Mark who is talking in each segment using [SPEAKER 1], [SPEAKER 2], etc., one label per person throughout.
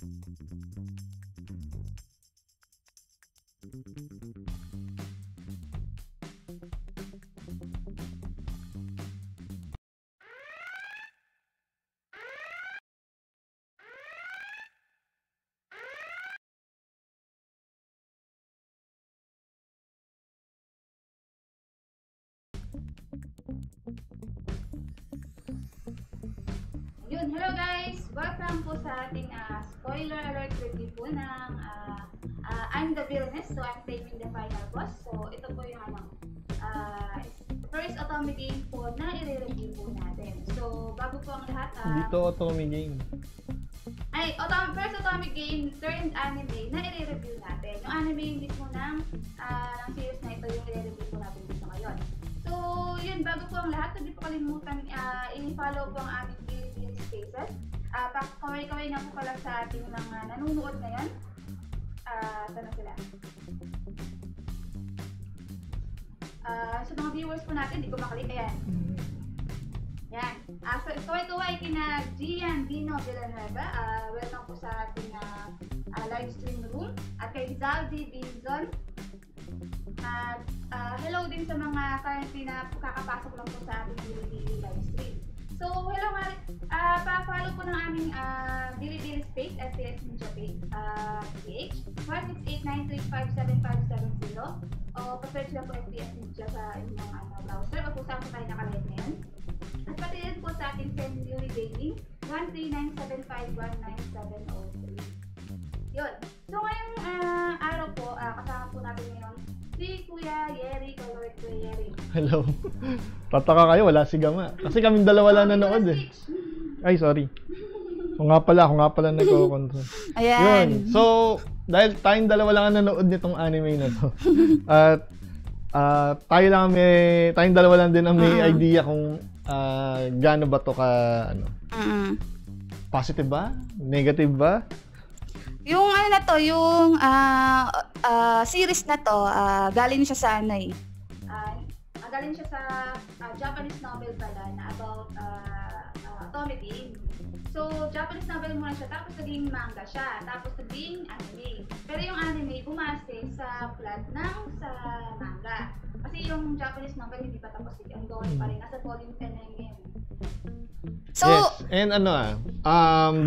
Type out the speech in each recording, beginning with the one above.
[SPEAKER 1] Yun, hello guys! Welcome po sa ating spoiler alert review po ng I'm the Villainess, so I'm claiming the final boss. So ito po yung first Otome game po na i-review po natin. So bago po ang lahat,
[SPEAKER 2] Dito Otome game.
[SPEAKER 1] First Otome game turned anime na i-review natin. Yung anime mismo ng series na ito yung i-review po natin dito ngayon. So yun, bago po ang lahat, hindi po kalimutan i-follow po ang aming Bilibili Spaces. Kaway-kaway nga po pala sa ating mga nanonood ngayon. Saan na sila? Sa mga viewers po natin, hindi ko makalik. Ayan. Yan. So, kaway-kaway kina Gian Dino Villanueva. Welcome po sa ating live stream room. At kay Zaldi Binzon. At hello din sa mga currently na kakapasok lang po sa ating Bilibili live stream. So, hello nga, pa-follow po ng aming Bilibili Space, FPS Ninja page, 16893575770. O, pa-search lang po FPS Ninja sa inyong browser. Mag-usap po tayo nakalive ngayon. At pati rin po sa ating Send-Yuri Dating, 13975197003. Yun. So, ngayong araw po, kasama po natin ngayon si Kuya Yeri, Colored Kuya Yeri.
[SPEAKER 2] Hello. Tataka kayo, wala si Gama. Kasi kaming dalawa lang nanood eh. Ay, sorry. Ako nga pala nagko-control.
[SPEAKER 3] Ayan.
[SPEAKER 2] Yun. So, dahil tayong dalawa lang ang nanood nitong anime na to. At tayong dalawa lang din ang may idea kung gaano ba to ka positive ba? Negative ba?
[SPEAKER 3] Yung ano na to, yung series na to, galing siya sa ano eh.
[SPEAKER 1] Galing siya sa Japanese novel pala na about Otome game. So, Japanese novel muna siya, tapos naging manga siya, tapos naging anime. Pero yung anime, bumase sa plot ng sa manga. Kasi yung Japanese novel hindi pa tapos, ongoing pa rin, nasa volume 10 na yun.
[SPEAKER 3] So,
[SPEAKER 2] yes. And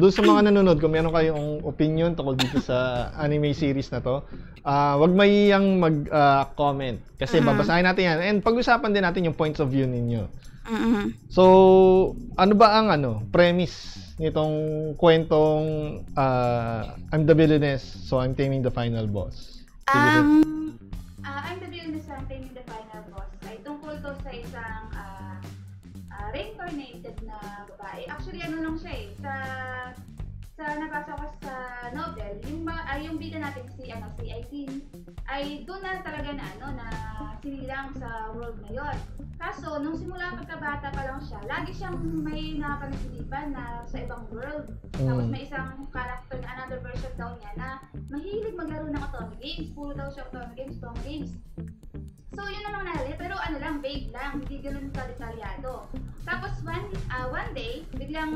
[SPEAKER 2] doon sa mga nanonood, kung meron kayong opinion tungkol dito sa anime series na to, wag mayiyang mag-comment. Kasi babasahin natin yan. And pag-usapan din natin yung points of view ninyo. So, ano ba ang premise nitong kwentong I'm the Villainess, so I'm taming the final boss?
[SPEAKER 1] I'm the Villainess, so I'm taming the final boss ay tungkol to sa isang reincarnated na babae. Actually, ano lang siya eh, sa nabasa ko sa novel, yung bida natin si Aileen ay doon na talaga na sinilang sa world na yon. Kaso nung simula pagkabata pa lang siya, lagi siyang may nakapanaginipan na sa ibang world. Tapos may isang character na another version daw niya na mahilig maglaro ng Otome games. Puro daw siya Otome games. So yun namang nangyari, pero vague lang, hindi ganun detalyado. Tapos one day, biglang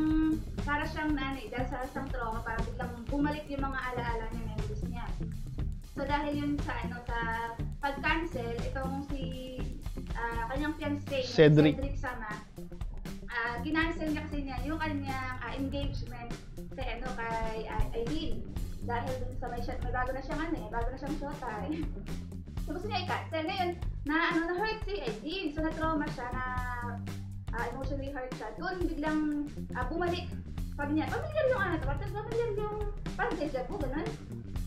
[SPEAKER 1] para siyang dahil sa isang trauma, parang biglang bumalik yung mga alaala niya, memories niya. So dahil yun sa pag-cancel, itong si kanyang fiancé, Cedric Sama, ginancel niya kasi niya yung kanyang engagement kay Aileen. Dahil dun sa may bago na siyang shota eh. So gusto niya i-cancel. Ngayon, na-hurt si Aileen. So na-trauma siya, emotionally hurt siya. Doon biglang bumalik. Sabi niya, familiar yung familiar yung parang deja vu, ganun.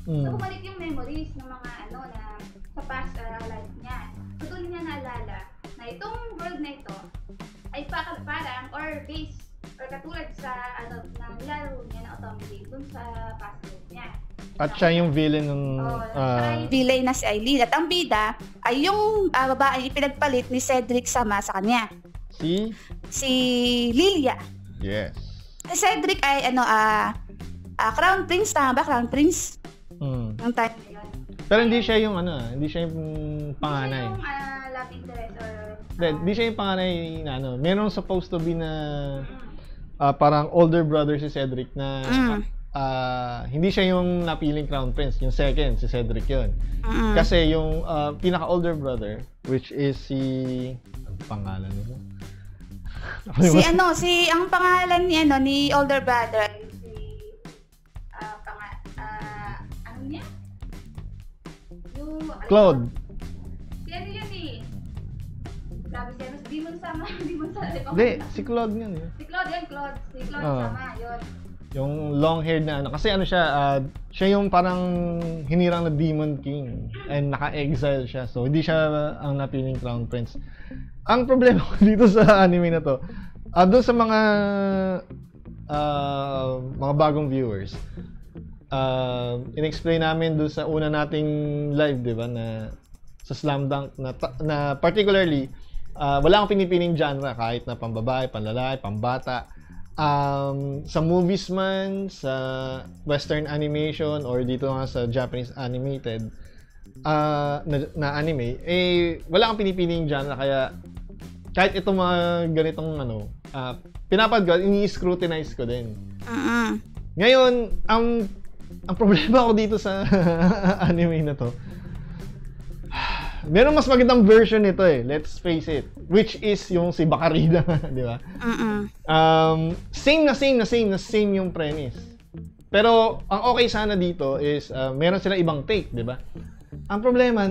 [SPEAKER 1] So bumalik yung memories ng mga na sa past life niya. So doon niya naalala na itong world na ito ay parang or based or katulad sa na nilaro niya na Otome game dun sa past life niya.
[SPEAKER 2] At siya yung villain ng
[SPEAKER 3] villain na si Aileen. At ang bida ay yung babae ipinagpalit ni Cedric Sama sa kanya. Si Lilia.
[SPEAKER 2] Yes.
[SPEAKER 3] Si Cedric ay Crown Prince, tama ba? Crown Prince? Yung time na yun.
[SPEAKER 2] Pero hindi siya yung hindi siya yung panganay.
[SPEAKER 1] Hindi siya yung love interest or
[SPEAKER 2] hindi siya yung panganay na Meron supposed to be na parang older brother si Cedric na hindi siya yung napiling Crown Prince. Yung second, si Cedric yun. Kasi yung pinaka-older brother, which is si... Ano pangalan nito?
[SPEAKER 3] Ang pangalan ni older brother, ano niya?
[SPEAKER 2] Claude.
[SPEAKER 1] Si ano yun eh? Grabe siya, mas Demon Sama.
[SPEAKER 2] Hindi, si Claude yun.
[SPEAKER 1] Si Claude Sama, yun.
[SPEAKER 2] Yung long-haired na ano. Kasi ano siya, siya yung parang hinirang na Demon King. And naka-exile siya. So, hindi siya ang napiling Crown Prince. Ang problema ko dito sa anime na to, doon sa mga bagong viewers, in-explain namin doon sa una nating live, di ba, na sa Slam Dunk, na particularly, wala akong pinipiling genre, kahit na pambabae, panlalaki, pambata. Sa movies man, sa Western animation, or dito nga sa Japanese animated na anime, wala akong pinipiling genre, kaya kahit itong mga ganitong pinapad ko, ini-scrutinize ko din. Ngayon, ang problema ko dito sa anime na to, meron mas magandang version nito let's face it, which is yung si Bacarida, di ba? Same yung premise. Pero ang okay sana dito is meron sila ibang take, di ba? Ang problema,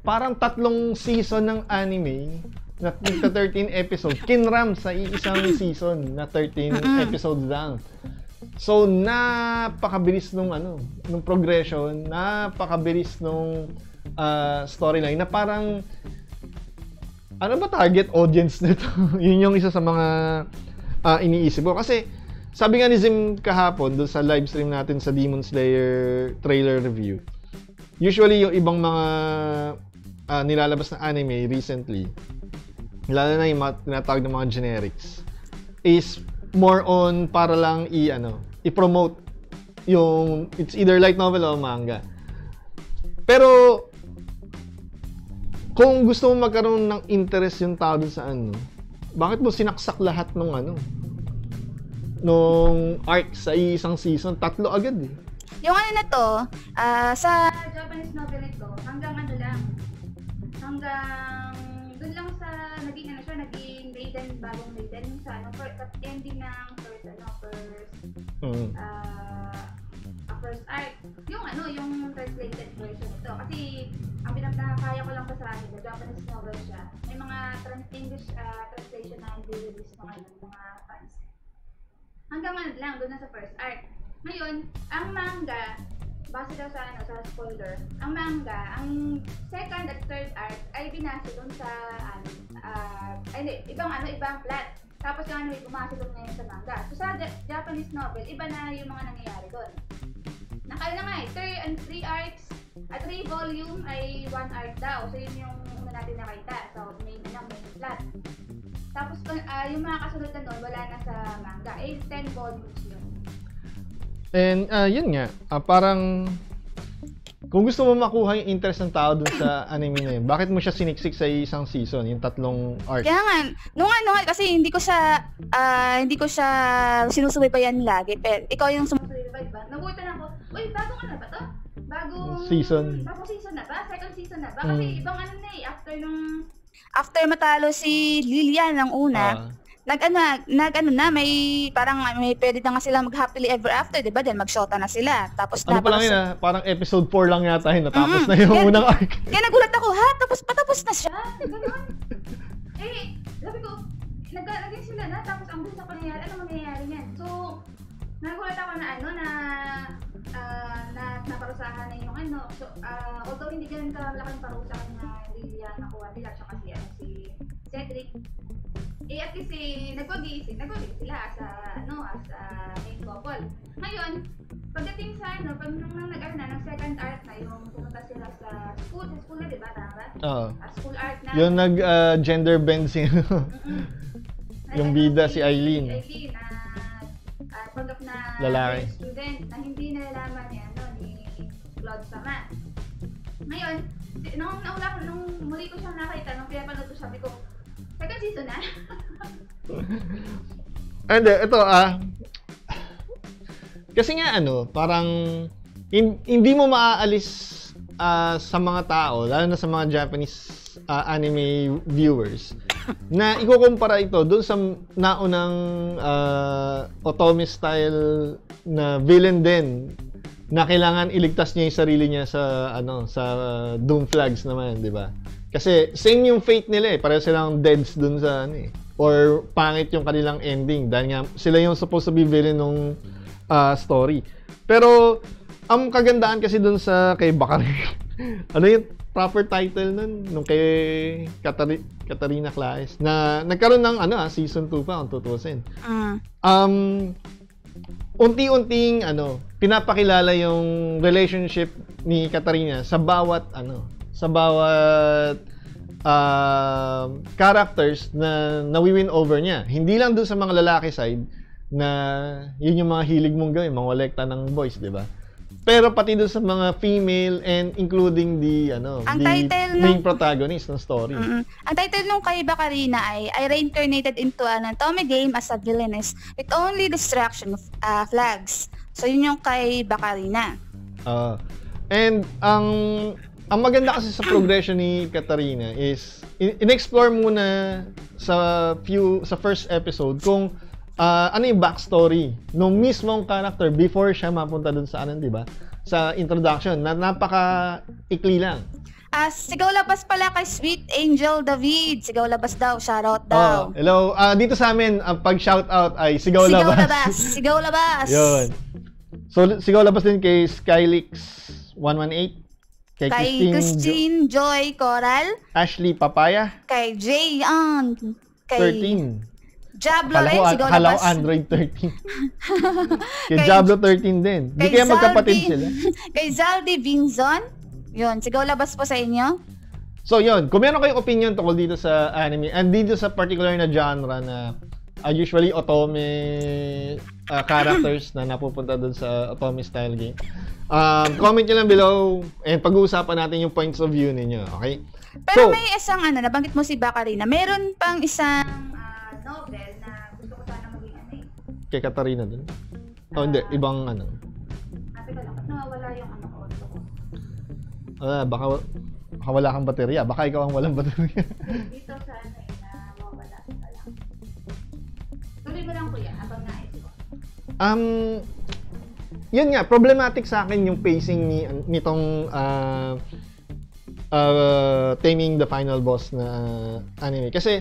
[SPEAKER 2] parang 3 season ng anime na 13 episodes kinram sa isang season na 13 episodes lang. So napakabilis nung progression, napakabilis nung storyline na parang ano ba target audience nito? Yun yung isa sa mga iniisip ko. Kasi sabi nga ni Zim kahapon doon sa live stream natin sa Demon Slayer trailer review, usually yung ibang mga nilalabas na anime recently, lalo na yung tinatawag ng mga generics, is more on para lang i-promote yung it's either light novel o manga. Pero kung gusto mo magkaroon ng interest yung tao dun sa bakit mo sinaksak lahat nung arc sa isang season? 3 agad eh.
[SPEAKER 3] Yung na to, sa
[SPEAKER 1] Japanese novel ito, hanggang dun lang sa naging maiden, bagong maiden sa ending ng first arc. Yung translated version ito. Kasi ang pinagkakaya ko lang pa sa akin, Japanese novel siya. May mga English translation na i-release ng mga fans. Hanggang lang, doon na sa first arc. Ngayon, ang manga, base daw sa spoiler, ang manga, ang second at third arc ay binase doon sa ibang plot. Tapos yung anime bumase doon ngayon sa manga. So sa Japanese novel, iba na yung mga nangyayari doon. Nakala nga 3 arcs at 3 volume ay 1 arc daw. So yun yung una natin nakita. So main plot. Tapos yung mga kasunod na doon, wala na sa manga. 10 volumes yun.
[SPEAKER 2] And yun nga, parang kung gusto mo makuha yung interest ng tao dun sa anime na yun, bakit mo siya siniksik sa isang season, yung 3 arcs?
[SPEAKER 3] Kaya nga, nung kasi hindi ko siya sinusubaybayan lagi, pero ikaw yung
[SPEAKER 1] sumusubaybay ba? Nagutan ako, uy, bagong ba to? Bagong season na ba? Second season na ba? Kasi ibang after
[SPEAKER 3] matalo si Lilian ng una, may parang may pwede na nga sila mag-happily ever after, di ba? Then mag-shota na sila. Tapos
[SPEAKER 2] pa lang yun parang episode 4 lang yata yun, natapos na yung unang arc.
[SPEAKER 3] Kaya nagulat ako, patapos na siya.
[SPEAKER 1] Gano'n. Sabi ko, naging sila na, tapos ang bilis na pangyayari, ano mangyayari niyan? So, nagulat ako na naparusahan na yung So, although hindi ganun kalaking parusahan na Lilian nakuha nila, tsaka si Cedric, at least nagwagi sila as main couple. Ngayon, pagdating sa pag nung nag second arc na yung pumunta sila sa school na, di ba? Tama?
[SPEAKER 2] Oo.
[SPEAKER 1] School arc na.
[SPEAKER 2] Yung gender bend yung bida si Eileen.
[SPEAKER 1] Panggap na
[SPEAKER 2] lalaki.
[SPEAKER 1] Student na hindi nalalaman ni Claude Sama. Ngayon, nung muli ko siyang nakita, nung pinapanood ko, sabi ko, second season na? Hindi,
[SPEAKER 2] ito Kasi nga parang hindi mo maaalis sa mga tao, lalo na sa mga Japanese anime viewers, na ikukumpara ito doon sa naunang otome style na villain din na kailangan iligtas niya yung sarili niya sa sa Doom Flags naman, di ba? Kasi same yung fate nila pareho silang deads doon sa or pangit yung kanilang ending dahil nga sila yung supposed to be villain nung story. Pero ang kagandahan kasi dun sa kay Bakari, ano yung proper title nun? Nung kay Katarina Claes, na nagkaroon ng season 2 pa kung tutusin. Unti-unting pinapakilala yung relationship ni Katarina sa bawat characters na nawi-win over niya. Hindi lang dun sa mga lalaki side na yun yung mga hilig mong gawin, mga kolekta ng boys, di ba? Pero pati doon sa mga female and including the main protagonist ng story.
[SPEAKER 3] Ang title nung kay Bacarina ay I reincarnated into an otome game as a villainess with only distraction of flags. So yun yung kay Bacarina.
[SPEAKER 2] And ang maganda kasi sa progression ni Katarina is in-explore muna sa first episode kung ano yung backstory nung mismong character before siya mapunta dun sa di ba? Sa introduction na napaka-ikli lang.
[SPEAKER 3] Sigaw labas pala kay Sweet Angel David. Sigaw labas daw, shoutout daw.
[SPEAKER 2] Hello. Dito sa amin, pag shoutout ay sigaw labas.
[SPEAKER 3] Sigaw labas.
[SPEAKER 2] Yun. So, sigaw labas din kay Skylix 118.
[SPEAKER 3] Kay Christine Joy Coral.
[SPEAKER 2] Ashley Papaya.
[SPEAKER 3] Kay Jay kay
[SPEAKER 2] 13.
[SPEAKER 3] Diablo rin, sigaw
[SPEAKER 2] Halaw
[SPEAKER 3] labas.
[SPEAKER 2] Android 13. Kay Diablo 13 din. Di kaya magkapatid sila.
[SPEAKER 3] Kay Zaldi Vinzon. Yun, sigaw labas po sa inyo.
[SPEAKER 2] So yun, kung meron kayong opinion tungkol dito sa anime and dito sa particular na genre na usually otome characters na napupunta dun sa otome style game, comment nyo lang below and pag-uusapan natin yung points of view ninyo, okay?
[SPEAKER 3] Pero may isang nabanggit mo si Bacarina, meron pang isang novel na gusto ko sana maging
[SPEAKER 2] kay Katarina dun? Hindi, ibang
[SPEAKER 1] Teka lang, nawawala yung audio ko.
[SPEAKER 2] Baka wala kang baterya. Baka ikaw ang walang baterya.
[SPEAKER 1] Dito sa nawawala ka lang. Tuloy mo lang kuya, habang nais ko.
[SPEAKER 2] Yun nga, problematic sa akin yung pacing nitong Taming the Final Boss na anime. Kasi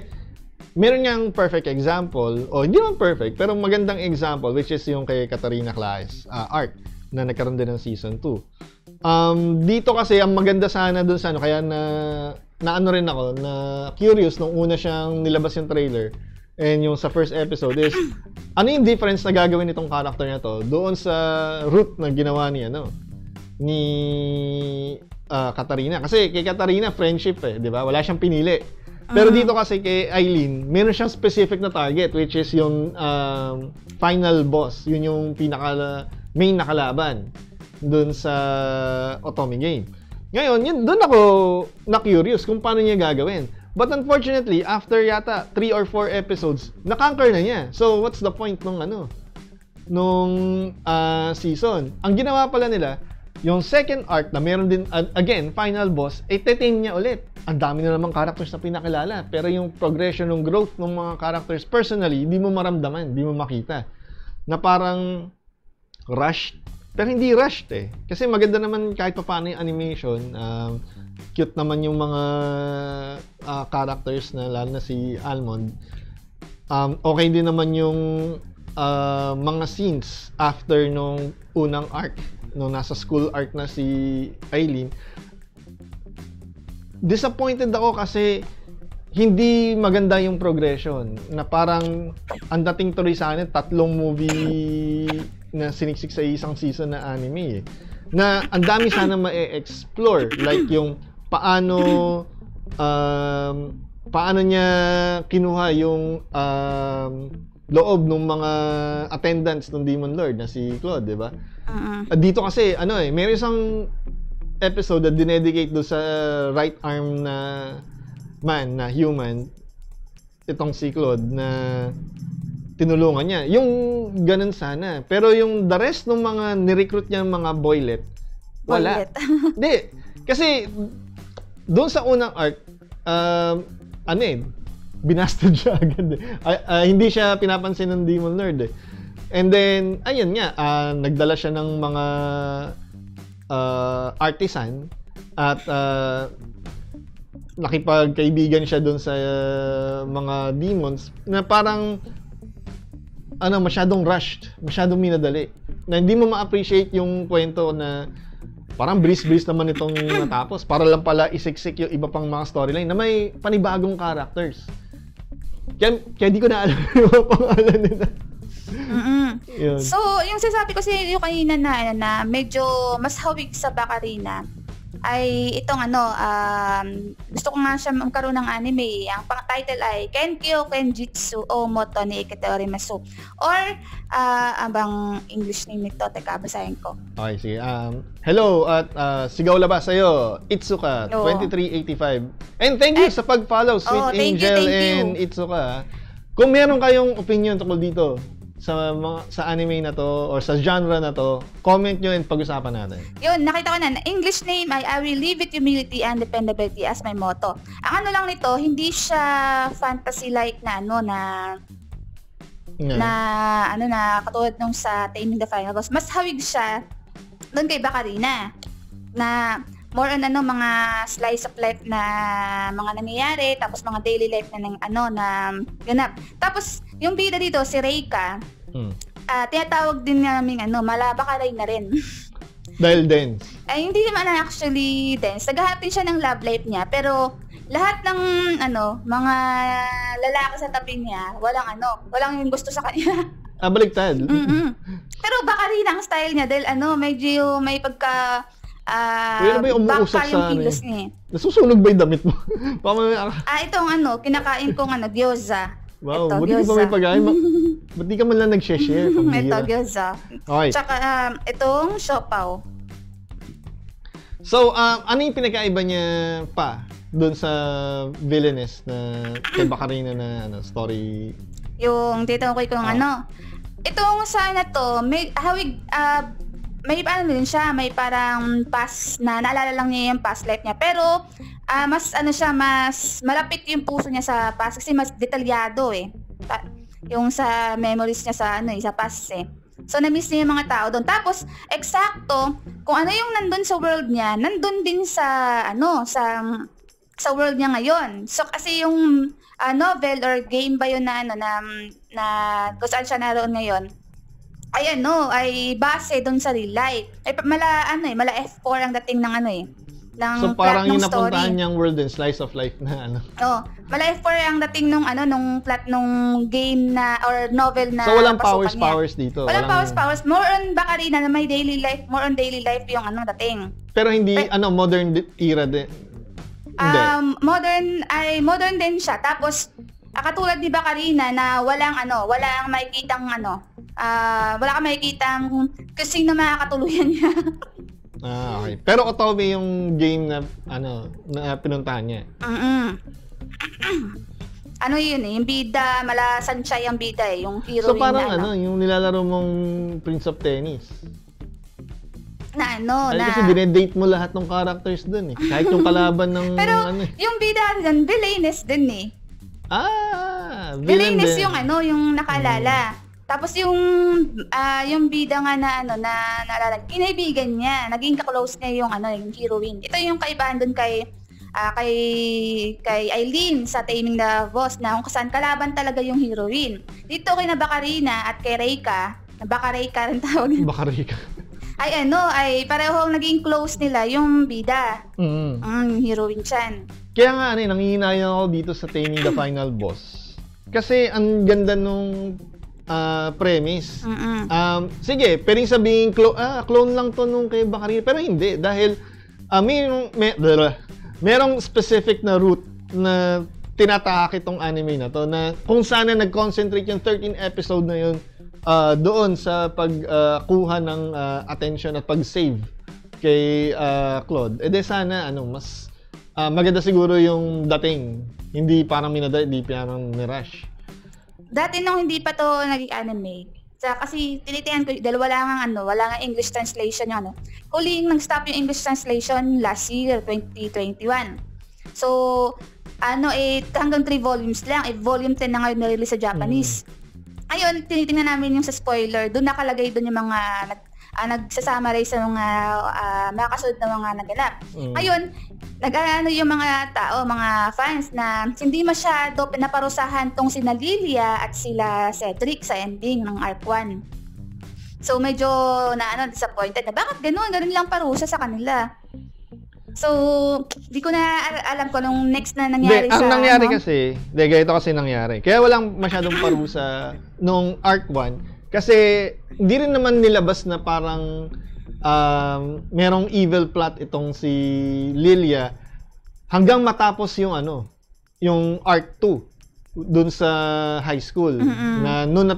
[SPEAKER 2] meron niyang perfect example, o hindi naman perfect, pero magandang example, which is yung kay Katarina Claes arc na nagkaroon din ng season 2. Dito kasi ang maganda sana dun sa kaya na rin ako, na curious nung una siyang nilabas yung trailer and yung sa first episode is ano yung difference na gagawin nitong character na to doon sa route na ginawa ni ni Katarina. Kasi kay Katarina friendship di ba? Wala siyang pinili. Pero dito kasi kay Aileen, meron siyang specific na target, which is yung final boss. Yun yung main na kalaban dun sa otome game. Ngayon, doon ako na-curious kung paano niya gagawin. But unfortunately, after yata 3 or 4 episodes, na-conquer na niya. So, what's the point nung season? Ang ginawa pala nila, yung second arc na meron din, again, final boss, tetain niya ulit. Ang dami na namang characters na pinakilala. Pero yung progression, ng growth ng mga characters, personally, hindi mo maramdaman, hindi mo makita. Na parang rushed. Pero hindi rushed Kasi maganda naman kahit pa paano yung animation. Cute naman yung mga characters na lalo na si Almond. Okay din naman yung mga scenes after nung unang arc. Nung nasa school arc na si Aileen. Disappointed ako kasi hindi maganda yung progression. Na parang ang dating tuloy sa akin, 3 movie na siniksik sa isang season na anime na ang dami sana ma-explore, like yung paano niya kinuha yung loob ng mga attendants ng Demon Lord na si Claude, di ba? Dito kasi may isang episode na dinedicate do sa right arm na man, na human, itong si Claude, na tinulungan niya. Yung ganun sana. Pero yung the rest ng mga ni-recruit niya mga boylet, wala. Hindi. Kasi, doon sa unang arc, binasted siya agad. Hindi siya pinapansin ng Demon Lord eh. And then, ayun nga, nagdala siya ng mga artisan at nakipagkaibigan siya doon sa mga demons na parang masyadong rushed, masyadong minadali. Na hindi mo ma-appreciate yung kwento na parang breeze naman itong natapos. Para lang pala isiksik yung iba pang mga storyline na may panibagong characters. Kaya di ko na alam yung mga pangalan nila. Yun.
[SPEAKER 3] So, yung sinasabi ko yung kanina na medyo mas hawig sa Bacarina ay itong gusto ko nga siya magkaroon ng anime. Ang pang-title ay Kenkyo Kenjitsu o Moto ni Iketorimasu. Or, abang English name nito, teka, basahin ko.
[SPEAKER 2] Okay, sige. Hello at sigaw labas sa'yo, Itsuka, 2385. And thank you sa pag-follow, Sweet Angel
[SPEAKER 3] thank you.
[SPEAKER 2] and Itsuka. Kung meron kayong opinion tungkol dito, sa anime na to or sa genre na to, comment nyo and pag-usapan natin.
[SPEAKER 3] Yun, nakita ko na. English name ay I will live with humility and dependability as my motto. Ang ano lang nito, hindi siya fantasy-like na katulad nung sa Taming the Final Boss. Mas hawig siya doon kay Bacarina na more on mga slice of life na mga nangyayari, tapos mga daily life na ganap. Tapos yung bida dito si Reika, tinatawag din namin malabakalay na rin.
[SPEAKER 2] Dahil dense.
[SPEAKER 3] Ay hindi naman actually dense. Naghahanap din siya ng love life niya, pero lahat ng mga lalaki sa tabi niya, walang yung gusto sa kanya.
[SPEAKER 2] Baliktad.
[SPEAKER 3] Pero Bacarina ang style niya dahil medyo may pagka
[SPEAKER 2] ano ba yung umuusap sa
[SPEAKER 3] kilos niya.
[SPEAKER 2] Nasusunog ba yung damit mo?
[SPEAKER 3] Itong gkinakain kong gyoza.
[SPEAKER 2] Wow,
[SPEAKER 3] Ito,
[SPEAKER 2] buti ka pa may pagkain. Ba't di ka man lang nag-share?
[SPEAKER 3] Ito, gyoza.
[SPEAKER 2] Okay.
[SPEAKER 3] Tsaka itong siopaw.
[SPEAKER 2] So, ano yung pinakaiba niya pa doon sa villainess na kay Bacarina na story?
[SPEAKER 3] Yung tinukoy kong itong sana to, may hawig, may din siya, may parang past na naalala lang niya yung past life niya. Pero mas mas malapit yung puso niya sa past kasi mas detalyado eh. Yung sa memories niya sa past eh. So na-miss niya yung mga tao doon. Tapos eksakto kung ano yung nandun sa world niya, nandun din sa sa world niya ngayon. So kasi yung novel or game ba yun na kung saan siya naroon ngayon, ay base doon sa real life. Mala F4 ang dating ng ng
[SPEAKER 2] so parang
[SPEAKER 3] plot
[SPEAKER 2] yung
[SPEAKER 3] ng story.
[SPEAKER 2] napuntahan niyang world and slice of life na
[SPEAKER 3] mala F4 ang dating nung plot nung game na or novel na.
[SPEAKER 2] So walang
[SPEAKER 3] pasukan
[SPEAKER 2] powers dito.
[SPEAKER 3] Walang powers. More on Bacarina na may daily life, more on daily life yung dating.
[SPEAKER 2] Pero hindi modern era din.
[SPEAKER 3] Modern din siya. Tapos katulad ni Bacarina na walang makikitang wala kang makikitang kung sino makakatuluyan niya.
[SPEAKER 2] Okay. Pero Otome yung game na na pinuntahan niya.
[SPEAKER 3] Yun yung bida, mala Sanchay ang bida yung hero.
[SPEAKER 2] So parang yung nilalaro mong Prince of Tennis.
[SPEAKER 3] Kasi
[SPEAKER 2] dinedate mo lahat ng characters dun eh. Kahit yung kalaban ng
[SPEAKER 3] Pero yung bida dun, villainess din eh. Villainess yung yung nakaalala. Tapos yung bida nga na naalala, kinaibigan niya, naging ka-close niya yung yung heroine. Ito yung kaibahan doon kay Aileen sa Taming the Boss na kung saan kalaban talaga yung heroine. Dito kay Bacarina at kay Reika, na Bacarika rin tawag.
[SPEAKER 2] Bacarika.
[SPEAKER 3] Ay parehong naging close nila yung bida. Heroine siyan.
[SPEAKER 2] Kaya nga nangihinayang ako dito sa Taming the Final Boss. Kasi ang ganda nung premise. Sige, pwedeng sabihin clone lang to nung kay Bacarina, pero hindi dahil merong specific na route na tinatahak itong anime na to na kung sana nag-concentrate yung 13 episode na yun doon sa pagkuha ng attention at pag-save kay Claude. Sana mas maganda siguro yung dating. Hindi parang minadali, hindi parang nirush.
[SPEAKER 3] dati nung hindi pa to naging anime, kasi tinitingnan ko, dahil wala nga English translation yung ano. Huling nag-stop yung English translation last year, 2021. So, hanggang 3 volumes lang. Volume 10 na ngayon na-release sa Japanese. Ayun, tinitingnan namin yung sa spoiler. Doon nakalagay doon yung mga nagsasummarize sa mga kasunod na mga naganap. Ngayon, yung mga tao, mga fans na hindi masyado pinaparusahan tong sina Lilia at sila Cedric sa ending ng Arc 1. So medyo disappointed na bakit ganun lang parusa sa kanila. So, di ko na alam ko nung next na nangyari
[SPEAKER 2] ang nangyari kasi, ganito kasi nangyari. Kaya walang masyadong parusa nung Arc 1 kasi hindi rin naman nilabas na parang merong evil plot itong si Lilia hanggang matapos yung yung Arc 2 dun sa high school na noon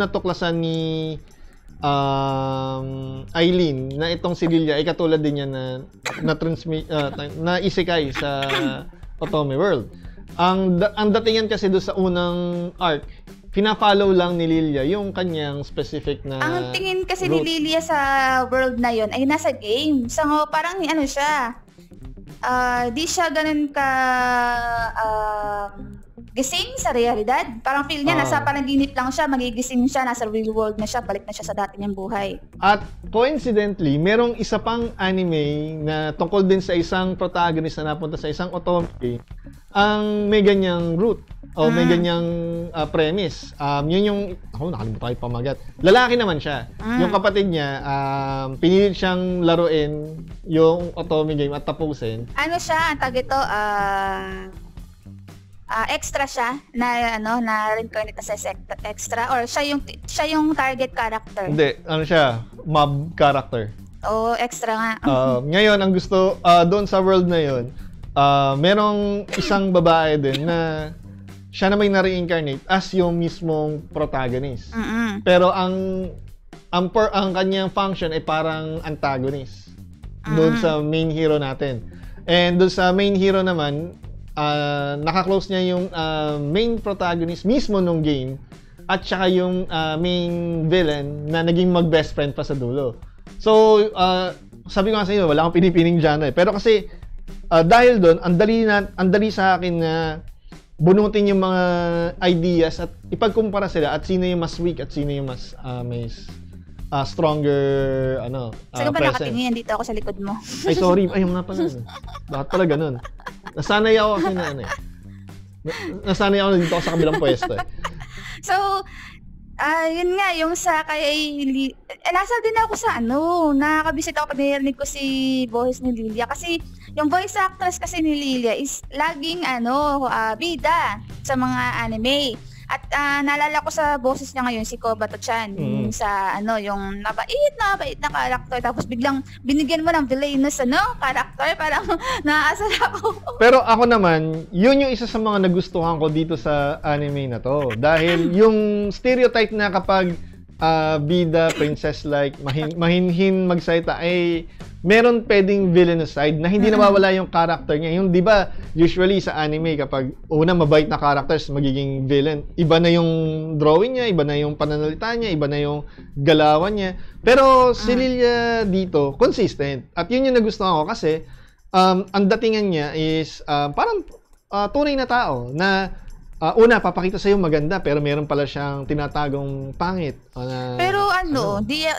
[SPEAKER 2] natuklasan ni Eileen na itong si Lilia ay katulad din niya na isekai sa Otome World. Ang datingan kasi doon sa unang arc, pina-follow lang ni Lilia yung kanyang specific na
[SPEAKER 3] ang tingin kasi
[SPEAKER 2] route.
[SPEAKER 3] ni Lilia sa world na yon ay nasa game. So parang siya. Di siya ganun ka gising sa realidad. Parang feel niya nasa panaginip lang siya, magigising siya, nasa real world na siya, balik na siya sa dati niyang buhay.
[SPEAKER 2] At coincidentally, merong isa pang anime na tungkol din sa isang protagonist na napunta sa isang otome ang may ganyang route o may ganyang premise. Yun yung, nakalimutan ko pamagat. Lalaki naman siya. Yung kapatid niya, pinilit siyang laruin yung otome game at tapusin.
[SPEAKER 3] Ano siya, ang tawag ito, extra siya na na reincarnate sa extra or siya yung target character.
[SPEAKER 2] Hindi, siya, mob character.
[SPEAKER 3] Extra nga.
[SPEAKER 2] Ngayon ang gusto doon sa world na 'yon, merong isang babae din na siya na may na-reincarnate as yung mismong protagonist. Pero ang kanyang function ay parang antagonist doon sa main hero natin. And doon sa main hero naman, naka-close niya yung main protagonist mismo nung game at saka yung main villain na naging mag-best friend pa sa dulo. So, sabi ko nga sa inyo, wala akong pinipining genre. Pero kasi, dahil doon, ang dali sa akin na bunutin yung mga ideas at ipagkumpara sila at sino yung mas weak at sino yung mas may stronger
[SPEAKER 3] Saan ba
[SPEAKER 2] presence.
[SPEAKER 3] nakatingin? Dito ako sa likod mo.
[SPEAKER 2] Ay, sorry. Ay, nga pala. Bakit pala ganun? Nasanay ako kasi nasanay ako dito ako sa kabilang pwesto.
[SPEAKER 3] So, yun nga, yung sa nasa din ako sa nakakabisit ako pag narinig ko si voice ni Lilia. Kasi, yung voice actress kasi ni Lilia is laging, bida sa mga anime. At naalala ko sa boses niya ngayon si Kobato-chan sa yung mabait na character tapos biglang binigyan mo ng villainous character, parang naaasar ako.
[SPEAKER 2] Pero ako naman, yun yung isa sa mga nagustuhan ko dito sa anime na to dahil yung stereotype na kapag bida, princess-like, mahinhin magsalita ay meron pwedeng villainous side na hindi nawawala yung character niya. Yung 'di ba, usually sa anime kapag mabait na characters magiging villain, iba na yung drawing niya, iba na yung pananalita niya, iba na yung galawan niya. Pero si Lilia dito, consistent. At yun yung nagustuhan ko kasi ang datingan niya is parang tunay na tao na papakita sa'yo maganda pero meron pala siyang tinatagong pangit.
[SPEAKER 3] Pero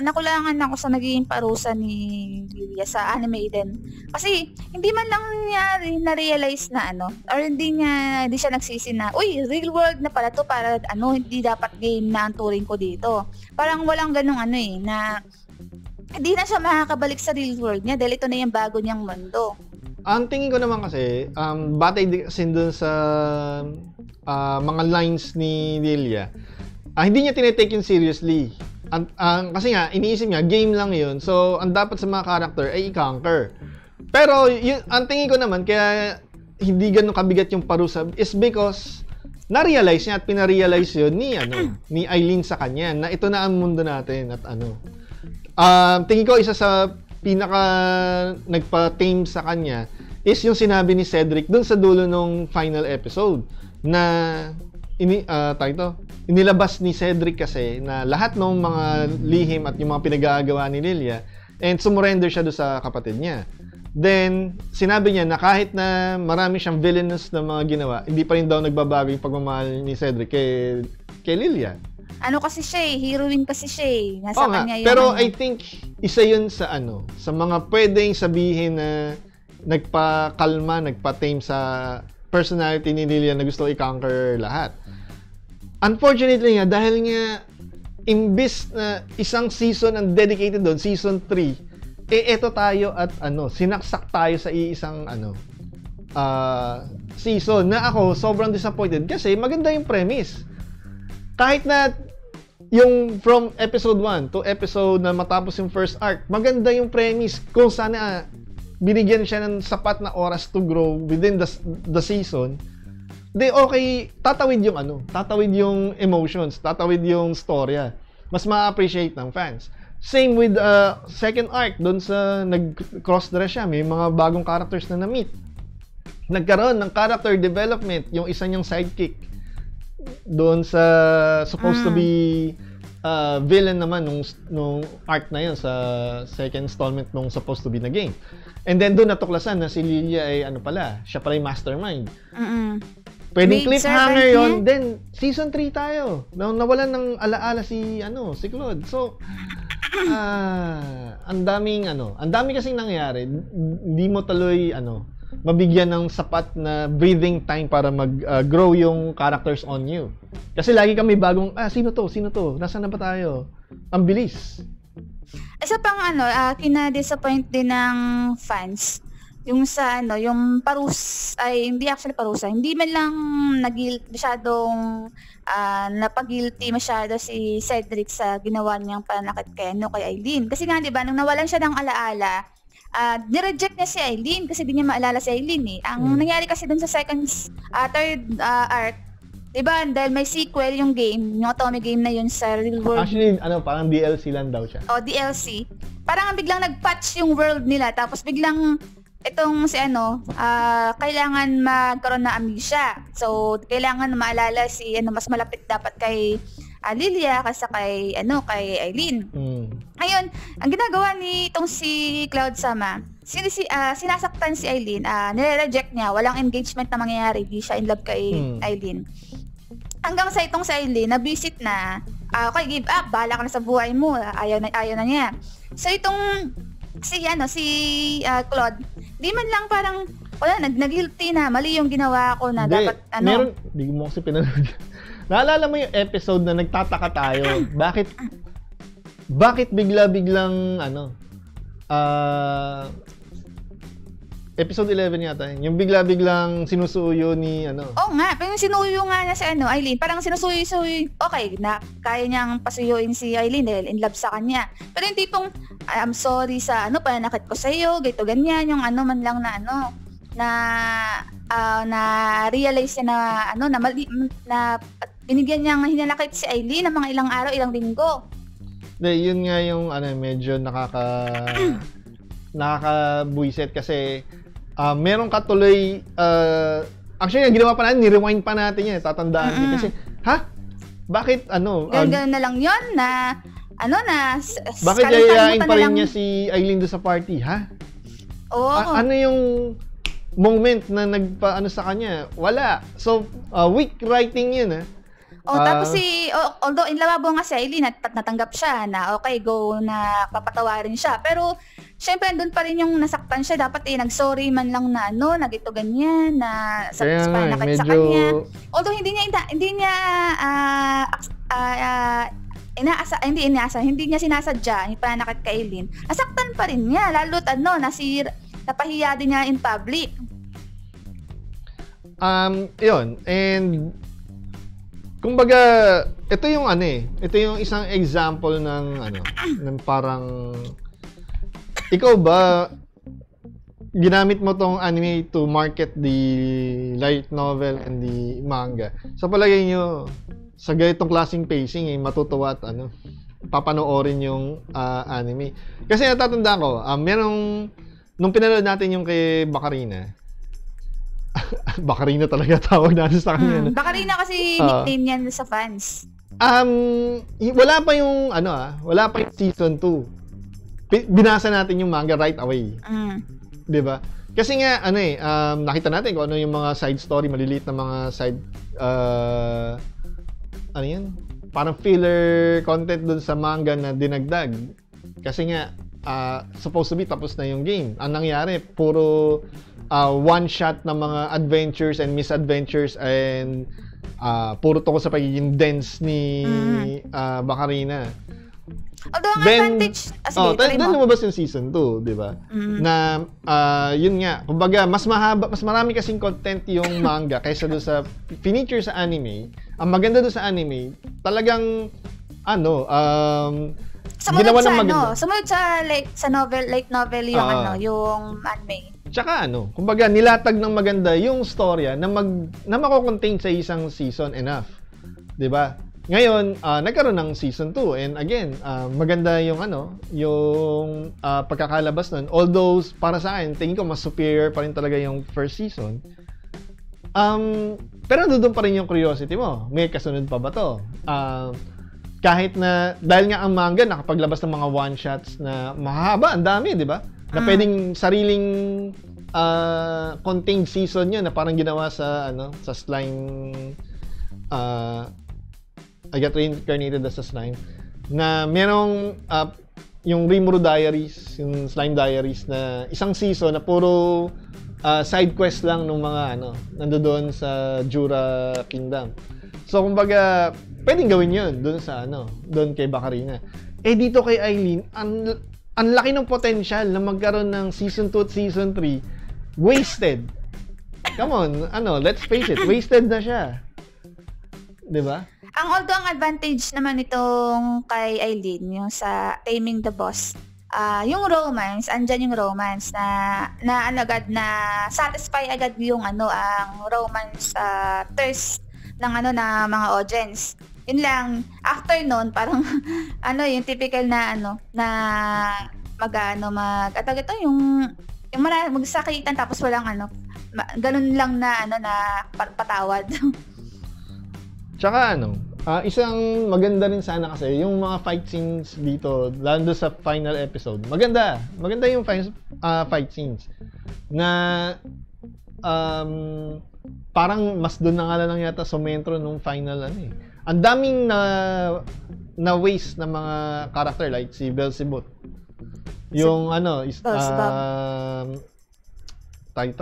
[SPEAKER 3] nakulangan ako sa naging parusa ni Lilia sa anime din. Kasi hindi man lang niya na-realize na or hindi siya nagsisi na, uy, real world na pala to para hindi dapat game na ang turing ko dito. Parang walang ganung na hindi na siya makakabalik sa real world niya dahil ito na yung bago niyang mundo.
[SPEAKER 2] Ang tingin ko naman kasi, batay din kasi dun sa mga lines ni Lilia, hindi niya tinetake yun seriously. Kasi nga, iniisip niya, game lang yun. So, ang dapat sa mga character ay i-conquer. Pero, ang tingin ko naman, kaya hindi ganun kabigat yung parusa is because na-realize niya at pina-realize yun ni Eileen sa kanya na ito na ang mundo natin at tingin ko isa sa pinaka nagpa-tame sa kanya is yung sinabi ni Cedric dun sa dulo nung final episode na inilabas ni Cedric kasi na lahat ng mga lihim at yung mga pinagagawa ni Lilia, and sumurrender siya doon sa kapatid niya. Then, sinabi niya na kahit na marami siyang villainous na mga ginawa, hindi pa rin daw nagbabago yung pagmamahal ni Cedric kay Lilia.
[SPEAKER 3] Ano kasi siya eh, heroine kasi siya eh. Nasa
[SPEAKER 2] Oo nga,
[SPEAKER 3] kanya yung
[SPEAKER 2] pero
[SPEAKER 3] ano.
[SPEAKER 2] I think isa yun sa sa mga pwedeng sabihin na nagpa-kalma, nagpa-tame sa personality ni Lilia na gusto i-conquer lahat. Unfortunately nga, dahil nga imbis na isang season ang dedicated doon, season 3, eto tayo at sinaksak tayo sa iisang season na ako sobrang disappointed kasi maganda yung premise. Kahit na yung from episode 1 to episode na matapos yung first arc, maganda yung premise kung sana binigyan siya ng sapat na oras to grow within the season. Okay, tatawid yung emotions, tatawid yung storya. Mas ma-appreciate ng fans. Same with second arc, doon sa nag-cross-dress siya, may mga bagong characters na na-meet. Nagkaroon ng character development, yung isa niyang sidekick. Doon sa supposed to be villain naman nung arc na yun sa second installment nung supposed to be na game. And then doon natuklasan na si Lilia ay siya pala yung mastermind. Pwedeng cliffhanger yun, then season 3 tayo. Nawalan ng alaala si Claude. So ang dami kasing nangyari. Hindi mo tuloy mabigyan ng sapat na breathing time para mag-grow yung characters on you. Kasi lagi kami bagong, sino to? Nasaan na ba tayo? Ang bilis.
[SPEAKER 3] Isa pang kina-disappoint din ng fans. Yung sa yung hindi actually parusa. Hindi man lang masyadong napag-guilty masyado si Cedric sa ginawa niyang pananakit kay Aileen. Kasi nga 'di ba nung nawalan siya ng alaala, nireject niya si Aileen kasi di niya maalala si Aileen eh. Ang nangyari kasi dun sa third arc, diba, dahil may sequel yung game, yung Otome game na yun sa real world.
[SPEAKER 2] Actually, parang DLC lang daw siya.
[SPEAKER 3] DLC. Parang biglang nag-patch yung world nila, tapos biglang itong si kailangan magkaroon ng amnesia. So, kailangan maalala si mas malapit dapat kay Lilia kasi kay Aileen. Ngayon, ang ginagawa ni itong si Cloud Sama, sinasaktan si Aileen, nire-reject niya, walang engagement na mangyayari, di siya in love kay Aileen. Hanggang sa itong si Aileen, na-visit na, okay, give up, bahala ka na sa buhay mo, ayaw na niya. So itong si Claude, di man lang parang, nag-guilty na, mali yung ginawa ko na dapat,
[SPEAKER 2] Meron, di mo kasi pinanood. Naalala mo yung episode na nagtataka tayo, bakit bigla-biglang episode 11 yata yung bigla-biglang sinusuyo ni
[SPEAKER 3] Oo nga, pero yung sinuyo nga na si Aileen, parang sinusuyo, okay, na kaya niyang pasuyuin si Aileen dahil in love sa kanya. Pero yung tipong, I'm sorry sa pananakit ko sa iyo, gito ganyan, yung man lang na realize niya na mali, na binigyan niya ng hinanakit si Aileen ng mga ilang araw, ilang linggo.
[SPEAKER 2] Yun nga yung medyo nakakabuiset kasi meron katuloy actually ginawa pa natin, ni-rewind pa natin yan, tatandaan din kasi bakit
[SPEAKER 3] ganun na lang yun na
[SPEAKER 2] bakit yayain pa rin niya si Aileen doon sa party,
[SPEAKER 3] Oo.
[SPEAKER 2] Ano yung moment na nagpa sa kanya? Wala. So weak writing yun
[SPEAKER 3] tapos although inlawabo nga si Aileen at natanggap siya na okay, go na papatawarin siya. Pero syempre doon pa rin yung nasaktan siya, dapat nag-sorry man lang na nagito ganyan na sa pananakit sa kanya. Although hindi niya sinasadya yung pananakit kay Aileen. Nasaktan pa rin niya, lalo't napahiya din niya in public.
[SPEAKER 2] Yun, and kumbaga, ito yung isang example ng parang ikaw ba ginamit mo tong anime to market the light novel and the manga. Sa palagay nyo, sa ganitong klaseng pacing matutuwa at papanoorin yung anime. Kasi natatandaan ko, nung pinanood natin yung kay Bacarina, Bakarina talaga tawag natin sa kanya.
[SPEAKER 3] Bakarina kasi nickname yan sa fans.
[SPEAKER 2] Wala pa yung wala pa yung season 2. Binasa natin yung manga right away. 'Di ba? Kasi nga nakita natin kung ano yung mga side story, maliliit na mga side parang filler content dun sa manga na dinagdag. Kasi nga supposed to be tapos na yung game. Ang nangyari, puro one shot ng mga adventures and misadventures and puro tungkol sa pagiging dense ni Bakarina.
[SPEAKER 3] Although ang advantage,
[SPEAKER 2] then lumabas yung season 2, di ba? Na yun nga, kumbaga mas marami kasing content yung manga kaysa doon sa feature sa anime. Ang maganda doon sa anime, talagang
[SPEAKER 3] sumunod sa sumunod sa light novel yung yung anime.
[SPEAKER 2] Tsaka kumbaga nilatag ng maganda yung storya na mako-contain sa isang season enough. 'Di ba? Ngayon, nagkaroon ng season 2 and again, maganda yung yung pagkakalabas nun. Although para sa akin, tingin ko mas superior pa rin talaga yung first season. Pero doon pa rin yung curiosity mo. May kasunod pa ba to? Kahit na, dahil nga ang manga nakapaglabas ng mga one-shots na mahaba, ang dami, di ba? Na pwedeng sariling contained season yun na parang ginawa sa, sa slime, I got reincarnated as a slime, na merong, yung Rimuru Diaries, yung Slime Diaries na isang season na puro side quest lang ng mga nandoon sa Jura Kingdom. So kumbaga, pwedeng gawin 'yun doon sa doon kay Bakarina. Dito kay Aileen, ang laki ng potential na magkaroon ng season 2 at season 3 wasted. Come on, let's face it, wasted na siya. 'Di ba?
[SPEAKER 3] Although ang advantage naman itong kay Aileen, yung sa Taming the Boss, yung romance, andyan yung romance na agad na satisfy agad yung ang romance thirst ng na mga audience. Yun lang, after nun, parang yung typical na yung magsakitan tapos walang ganun lang na patawad.
[SPEAKER 2] Tsaka isang maganda rin sana kasi yung mga fight scenes dito, lalo sa final episode. Maganda yung fight scenes na parang mas doon na nga lang yata sumentro nung final Ang daming na waste na mga character like si Belzebub. Yung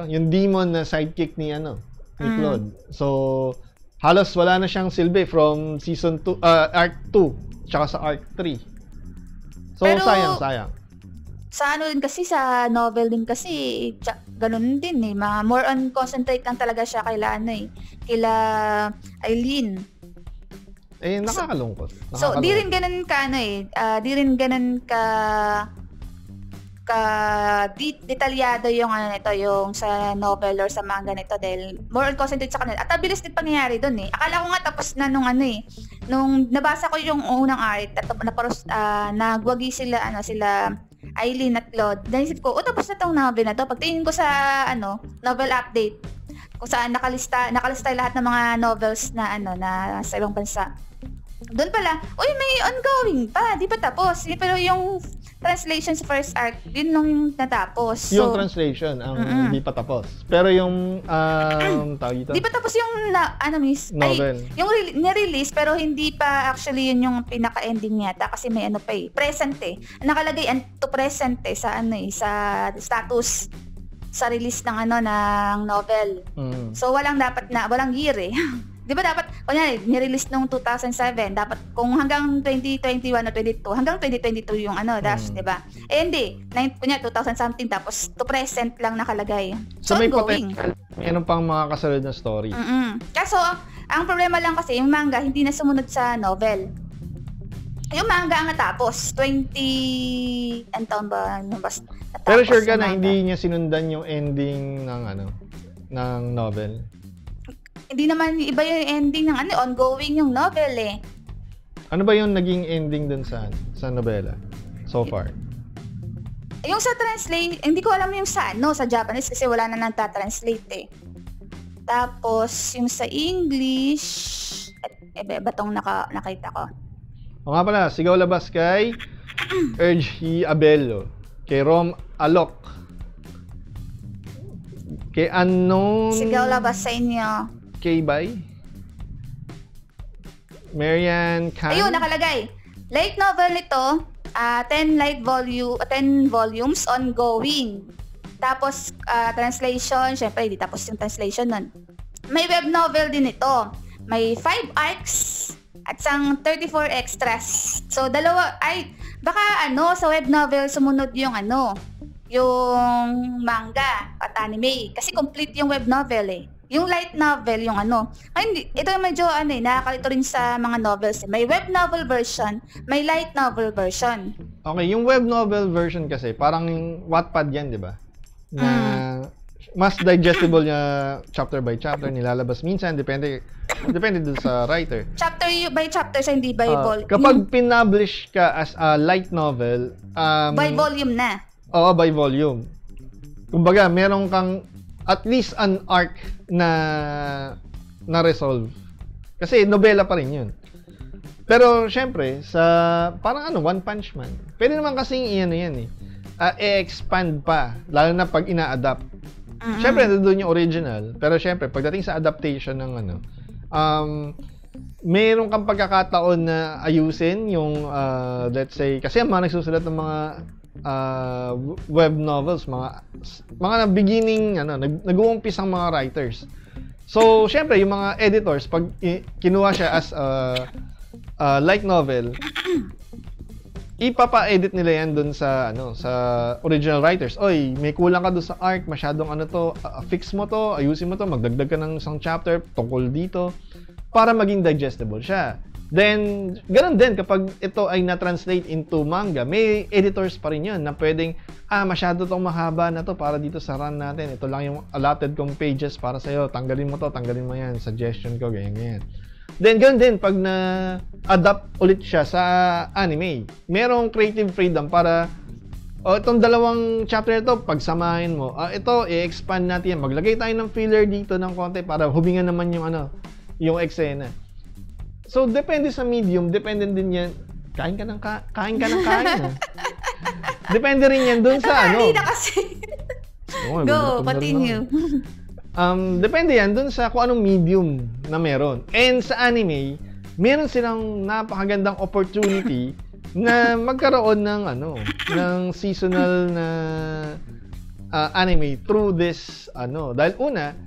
[SPEAKER 2] yung demon na sidekick ni Claude. So halos wala na siyang silbi from season 2, arc 2, tsaka sa arc 3. So, pero, sayang.
[SPEAKER 3] Sa din kasi, sa novel din kasi, ganun din more on concentrate lang talaga siya kaila Aileen.
[SPEAKER 2] Nakakalungkot.
[SPEAKER 3] So, di rin ganun ka detalyado yung yung sa novel or sa manga nito dahil more on concentrate sa kanila. At abilis din pangyayari doon Akala ko nga tapos na nung nung nabasa ko yung unang art at nagwagi sila Aileen at Claude. Naisip ko, tapos na tong novel na to. Pagtingin ko sa novel update kung saan nakalista lahat ng mga novels na na sa ibang bansa. Doon pala, may ongoing pa, di pa tapos. Pero yung translation sa first arc, yun nung natapos.
[SPEAKER 2] Yung translation ang hindi pa tapos. Pero yung tawag ito.
[SPEAKER 3] Di pa tapos yung
[SPEAKER 2] novel.
[SPEAKER 3] Yung ni-release pero hindi pa actually yun yung pinaka-ending yata kasi may present nakalagay to present sa sa status sa release ng ng novel. So walang year Di ba dapat, ni-release nung 2007, dapat kung hanggang 2021 o 22, hanggang 2022 yung dash, di ba? Hindi, 2000 something, tapos to present lang nakalagay.
[SPEAKER 2] So may potential, meron pang mga kasunod na story.
[SPEAKER 3] Kaso, ang problema lang kasi, yung manga hindi na sumunod sa novel. Yung manga ang natapos, 20... Ang taon ba? Natapos
[SPEAKER 2] pero sure ka na hindi niya sinundan yung ending ng novel?
[SPEAKER 3] Hindi naman iba yung ending ng ongoing yung novel
[SPEAKER 2] Ano ba yung naging ending dun sa novela so far?
[SPEAKER 3] Yung sa translate, hindi ko alam yung sa Japanese kasi wala na nagta-translate Tapos, yung sa English, iba tong nakita ko.
[SPEAKER 2] O nga pala, Sigaw Labas kay Ergy Abello. Kay Rom Alok. Kay Unknown...
[SPEAKER 3] Sigaw Labas sa inyo.
[SPEAKER 2] K-Bay. Marian Khan.
[SPEAKER 3] Ayun, nakalagay. Light novel nito, 10 volumes ongoing. Tapos, translation, syempre, hindi tapos yung translation nun. May web novel din ito. May 5 arcs at sang 34 extras. So, baka sa web novel sumunod yung yung manga at anime. Kasi complete yung web novel eh. Yung light novel, yung Ay, ito yung medyo nakakalito rin sa mga novels. May web novel version, may light novel version.
[SPEAKER 2] Okay, yung web novel version kasi, parang Wattpad yan, di ba? Na mas digestible niya chapter by chapter, nilalabas minsan, depende dun sa writer.
[SPEAKER 3] Chapter by chapter, sa hindi by volume.
[SPEAKER 2] Kapag pinablish ka as a light novel,
[SPEAKER 3] by volume na.
[SPEAKER 2] Oo, by volume. Kumbaga, meron kang at least an arc na resolve. Kasi nobela pa rin yun. Pero syempre, parang One Punch Man. Pwede naman kasing yan eh. I-expand pa, lalo na pag ina-adapt. Syempre, doon yung original. Pero syempre, pagdating sa adaptation ng meron kang pagkakataon na ayusin yung, let's say, kasi ang mga nagsusulat ng mga web novels, mga beginning, nag-uumpis ang mga writers. So, syempre, yung mga editors, pag kinuha siya as light novel, ipapa-edit nila yan dun sa original writers. Oy, may kulang ka dun sa arc, masyadong fix mo to, ayusin mo to, magdagdag ka ng isang chapter tungkol dito para maging digestible siya. Then, ganun din kapag ito ay na-translate into manga, may editors pa rin yun na pwedeng, masyado tong mahaba na to para dito sa run natin. Ito lang yung allotted kong pages para sa'yo. Tanggalin mo to, tanggalin mo yan. Suggestion ko, ganyan. Then, ganun din, pag na-adapt ulit siya sa anime, merong creative freedom para, itong dalawang chapter ito, pagsamahin mo. Ito, i-expand natin yan. Maglagay tayo ng filler dito ng konti para huminga naman yung eksena. So, depende sa medium, depende din yan. Kain ka ng kain. Depende rin yan dun sa
[SPEAKER 3] Hindi na kasi. Go, continue.
[SPEAKER 2] Depende yan dun sa kung anong medium na meron. And sa anime, meron silang napakagandang opportunity na magkaroon ng seasonal na anime through this, dahil una,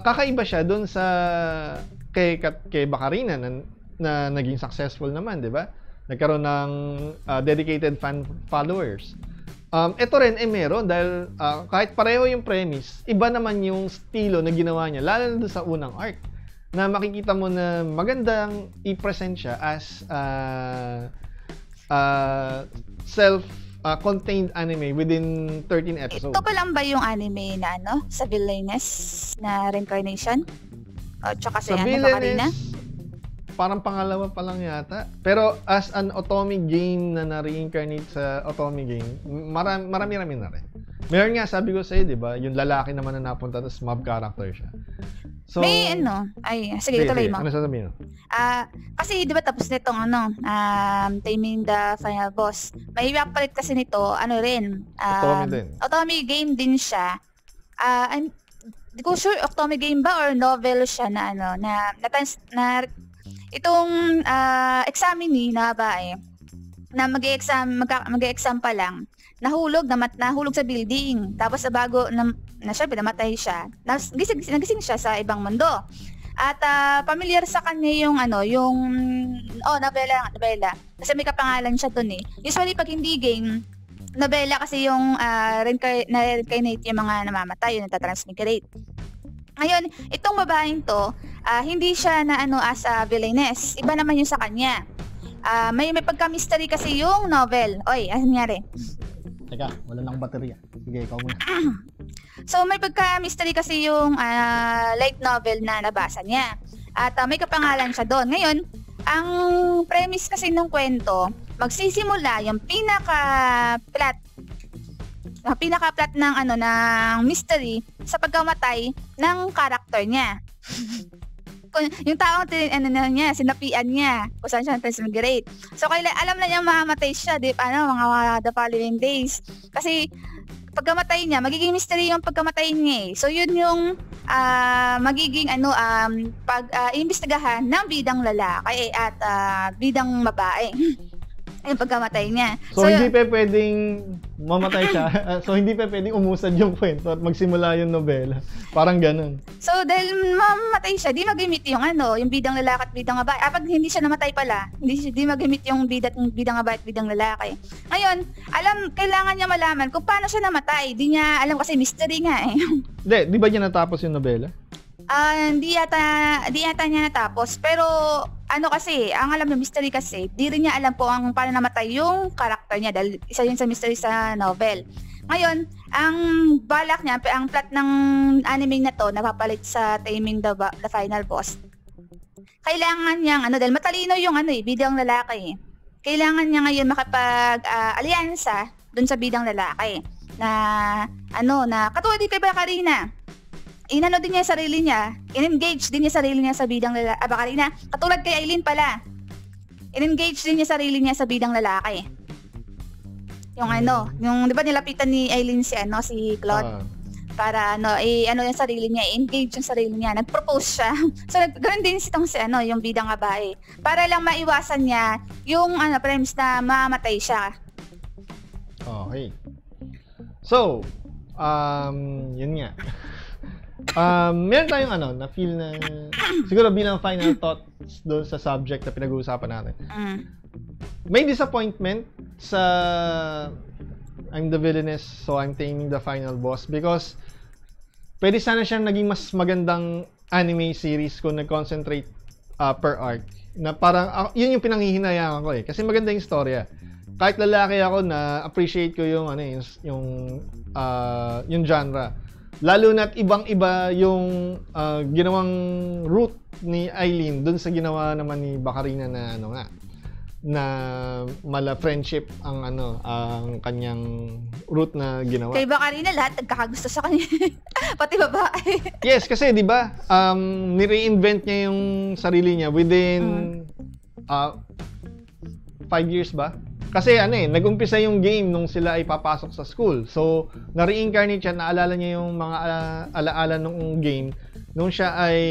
[SPEAKER 2] kakaiba siya dun sa kay Bacarina na naging successful naman, di ba? Nagkaroon ng dedicated fan followers. Ito rin meron dahil kahit pareho yung premise, iba naman yung estilo na ginawa niya, lalo na sa unang arc, na makikita mo na magandang i-present siya as self-contained anime within 13 episodes.
[SPEAKER 3] Ito pa lang ba yung anime na sa Villainess na Reincarnation? Tsaka sa Bacarina?
[SPEAKER 2] Parang pangalawa pa lang yata. Pero as an Otome game na na-reincarnate sa Otome game, marami-rami na rin. Meron nga, sabi ko sa'yo, di ba? Yung lalaki naman na napunta, tapos mob character siya. So,
[SPEAKER 3] may sige, tuloy mo.
[SPEAKER 2] Ano sasabihin mo?
[SPEAKER 3] Kasi di ba tapos nitong Taming the Final Boss. May palit kasi nito,
[SPEAKER 2] Otome din.
[SPEAKER 3] Otome game din siya. Di ko sure Otome game ba or novel siya na itong examinee na babae na mag-e-exam pa lang, nahulog sa building, tapos bago na syempre namatay siya, nagising siya sa ibang mundo. At familiar sa kanya yung novela kasi may kapangalan siya dun eh. Usually pag hindi game, novela kasi yung na-reincarnate yung mga namamatay, yung natatransmigrate. Ngayon, itong babaeng to, hindi siya na as a villainess. Iba naman yung sa kanya. May pagka-mystery kasi yung novel. Oy, ano nangyari?
[SPEAKER 2] Teka, wala nang baterya. Sige, ikaw muna.
[SPEAKER 3] So, may pagka-mystery kasi yung light novel na nabasa niya. At may kapangalan siya doon. Ngayon, ang premise kasi ng kwento, magsisimula yung pinaka-plot pinaka-plot ng ng mystery sa pagkamatay ng character niya. Yung taong sinapian niya kung saan siya transmigrate. So alam na niya mamamatay siya mga the following days. Kasi pagkamatay niya, magiging mystery yung pagkamatay niya eh. So yun yung magiging imbestigahan ng bidang lalaki at bidang babae. Yung pagkamatay niya.
[SPEAKER 2] So hindi pa pwedeng mamatay siya. So hindi pa pwedeng umusad yung kwento at magsimula yung nobela. Parang ganun.
[SPEAKER 3] So dahil mamatay siya, di mag-emit yung yung bidang lalaki at bidang babae. Pag hindi siya namatay pala, di mag-emit yung bidang babae at bidang lalaki. Ngayon, kailangan niya malaman kung paano siya namatay. Di niya alam kasi mystery nga eh.
[SPEAKER 2] Di ba niya natapos yung nobela?
[SPEAKER 3] Di yata niya natapos. Pero kasi, ang alam ng mystery kasi, di rin niya alam po paano namatay yung karakter niya dahil isa yun sa mystery sa novel. Ngayon, ang balak niya, ang plot ng anime na to, napapalit sa Taming the Final Boss. Kailangan niyang, dahil matalino yung bidang lalaki. Kailangan niya ngayon makapag-alyansa dun sa bidang lalaki. Na katulad din kay Bacarina. Inano din niya sarili niya, in-engage din niya sarili niya sa bidang lalaki. Bacarina, katulad kay Aileen pala. In-engage din niya sarili niya sa bidang lalaki. Yung yung 'di ba nilapitan ni Aileen si Claude para yung sarili niya, engage yung sarili niya, nag-propose siya. So ganoon din itong yung bidang babae. Para lang maiwasan niya yung premise na mamatay siya.
[SPEAKER 2] Okay. So, yun nga. Meron tayong na feel na siguro bilang final thoughts doon sa subject na pinag-uusapan natin. May disappointment sa I'm the villainess, so I'm taming the final boss because pwede sana siyang naging mas magandang anime series kung nag-concentrate per arc. Na parang yun yung pinanghihinayangan ko eh kasi maganda yung storya. Kahit lalaki ako na appreciate ko yung yung genre. Lalo na't ibang-iba yung ginawang route ni Aileen dun sa ginawa naman ni Bacarina na na mala friendship ang kanyang route na ginawa.
[SPEAKER 3] Kay Bacarina lahat nagkakagusto sa kanya. Pati babae.
[SPEAKER 2] Yes, kasi 'di ba? Ni-reinvent niya yung sarili niya within 5 years ba? Kasi nag-umpisa yung game nung sila ay papasok sa school. So, na-reincarnate siya, naalala niya yung mga alaala nung game nung siya ay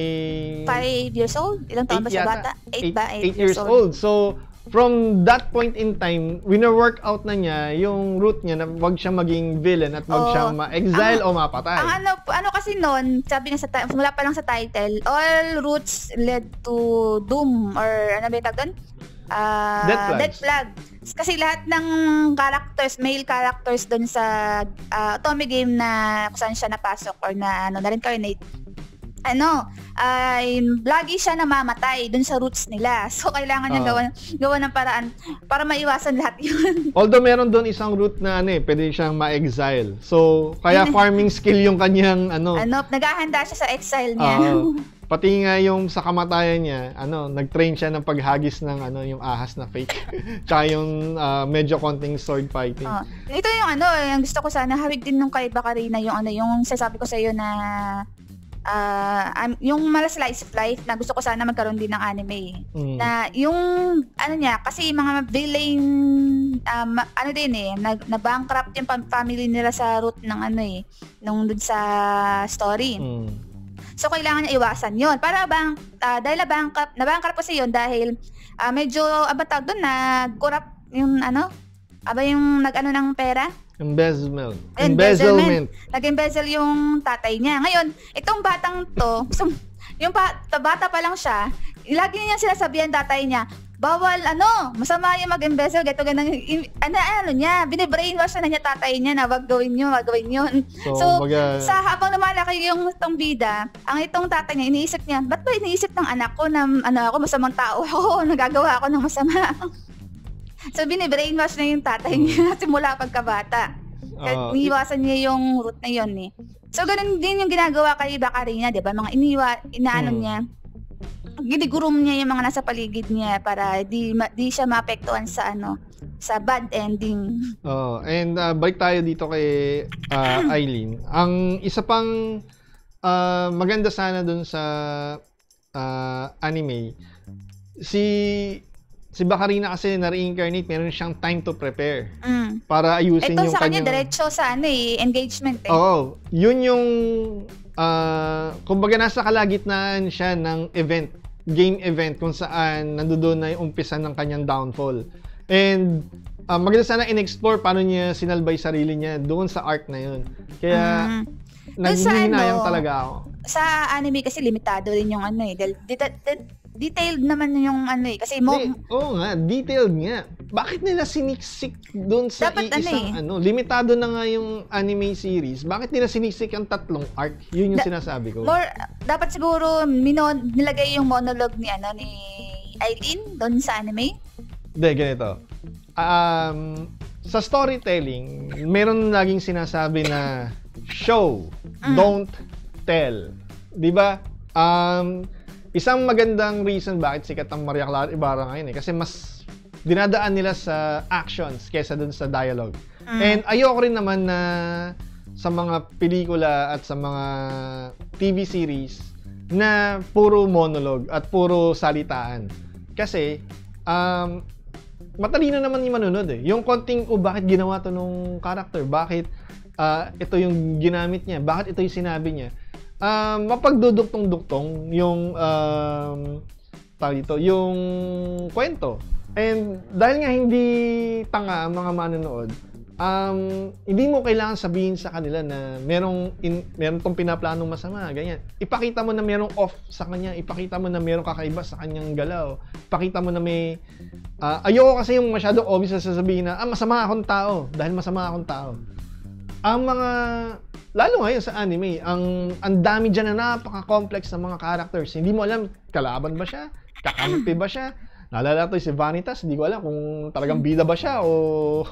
[SPEAKER 3] 5 years old? Ilang taon ba siya bata? 8 ba?
[SPEAKER 2] 8 years old. So, from that point in time, wina-work out na niya yung route niya na wag siya maging villain at wag siyang ma-exile o mapatay.
[SPEAKER 3] Ang kasi noon, sabi niya mula pa lang sa title, all routes led to doom or ba tawag doon? Death Flag. Kasi lahat ng characters, male characters doon sa Otome game na kung saan siya napasok or na na-reincarnate, lagi siya namamatay doon sa roots nila. So kailangan niya gawa ng paraan para maiwasan lahat yun.
[SPEAKER 2] Although meron doon isang route na pwede siyang ma-exile. So kaya farming skill yung kanyang
[SPEAKER 3] naghahanda siya sa exile niya.
[SPEAKER 2] Pati nga yung sa kamatayan niya, nag-train siya ng paghagis ng yung ahas na fake. Tsaka yung medyo konting sword fighting.
[SPEAKER 3] Ito yung yung gusto ko sana hawig din nung kay Bacarina yung sasabi ko sa iyo na yung mala slice of life na gusto ko sana magkaroon din ng anime. Na yung niya kasi mga villain na bankrupt yung family nila sa root ng nung dun sa story. So kailangan niya iwasan 'yon. Para dahil na-bankrupt kasi 'yon dahil medyo tawag doon nag-corrupt yung yung ng pera.
[SPEAKER 2] Embezzlement.
[SPEAKER 3] Nag-embezzle yung tatay niya. Ngayon, itong batang to, yung bata pa lang siya, lagi niya sinasabihan tatay niya, bawal masama yung mag-embezzle, ganang niya, bine-brainwash na niya tatay niya na wag gawin yun. So sa habang lumalaki yung itong bida, ang itong tatay niya, iniisip niya, ba't ba iniisip ng anak ko na ako masamang tao ako, nagagawa ako ng masama. So bine-brainwash na yung tatay niya simula pagkabata. Iniiwasan niya yung route na yun eh. So ganun din yung ginagawa kay Bacarina, 'di ba? Mga niya, ginigurum niya yung mga nasa paligid niya para di siya maapektuhan sa sa bad ending.
[SPEAKER 2] Oh, and balik tayo dito kay Eileen. Ang isa pang maganda sana dun sa anime, si Bacarina kasi na-reincarnate, meron siyang time to prepare para ayusin
[SPEAKER 3] Ito
[SPEAKER 2] yung
[SPEAKER 3] sa kanya,
[SPEAKER 2] kanyang...
[SPEAKER 3] diretso sa engagement eh.
[SPEAKER 2] Oo, yun yung kumbaga nasa kalagitnaan siya ng game event kung saan nandoon na yung umpisa ng kanyang downfall. And maganda sana in-explore paano niya sinalbay sarili niya doon sa arc na yun. Kaya naghihinayang talaga ako.
[SPEAKER 3] Sa anime kasi limitado rin yung detailed naman yung kasi
[SPEAKER 2] oo nga, detailed nga. Bakit nila siniksik doon sa limitado na nga yung anime series. Bakit nila siniksik ang tatlong arc? Yun yung sinasabi ko.
[SPEAKER 3] Dapat siguro nilagay yung monologue ni Eileen doon sa anime.
[SPEAKER 2] Hindi, ganito. Sa storytelling, meron laging sinasabi na show, don't tell. 'Di ba? Isang magandang reason bakit sikat ang Maria Clara Ibarra ngayon kasi mas dinadaan nila sa actions kaysa dun sa dialogue. And ayoko rin naman na sa mga pelikula at sa mga TV series na puro monologue at puro salitaan. Kasi matalino naman yung manonood eh. Yung konting bakit ginawa to nung character, bakit ito yung ginamit niya, bakit ito yung sinabi niya. Mapagduduktong-duktong yung yung kwento. And dahil nga hindi tanga ang mga manonood, hindi mo kailangan sabihin sa kanila na meron tong pinaplanong masama, ganyan. Ipakita mo na merong off sa kanya, ipakita mo na merong kakaiba sa kanyang galaw. Ipakita mo na may ayoko kasi yung masyadong obvious na sasabihin na masama akong tao dahil masama akong tao. Ang mga lalo ngayon sa anime, ang dami diyan na napaka-complex ng mga characters. Hindi mo alam kalaban ba siya, kakampi ba siya. Naalala ko si Vanitas, hindi ko alam kung talagang bida ba siya o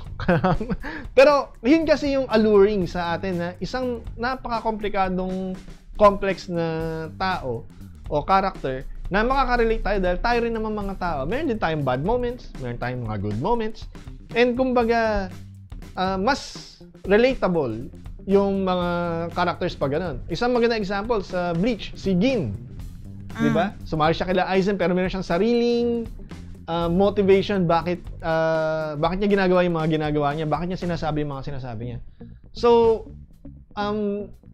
[SPEAKER 2] pero yun kasi yung alluring sa atin na isang napaka-komplikadong complex na tao o character na makaka-relate tayo dahil tayo rin naman mga tao. Meron din tayong bad moments, meron tayong mga good moments. And kumbaga mas relatable yung mga characters pa ganun. Isang magandang example sa Bleach, si Gin. Di ba? Sumali siya kila Aizen pero meron siyang sariling motivation bakit niya ginagawa yung mga ginagawa niya, bakit niya sinasabi yung mga sinasabi niya. So,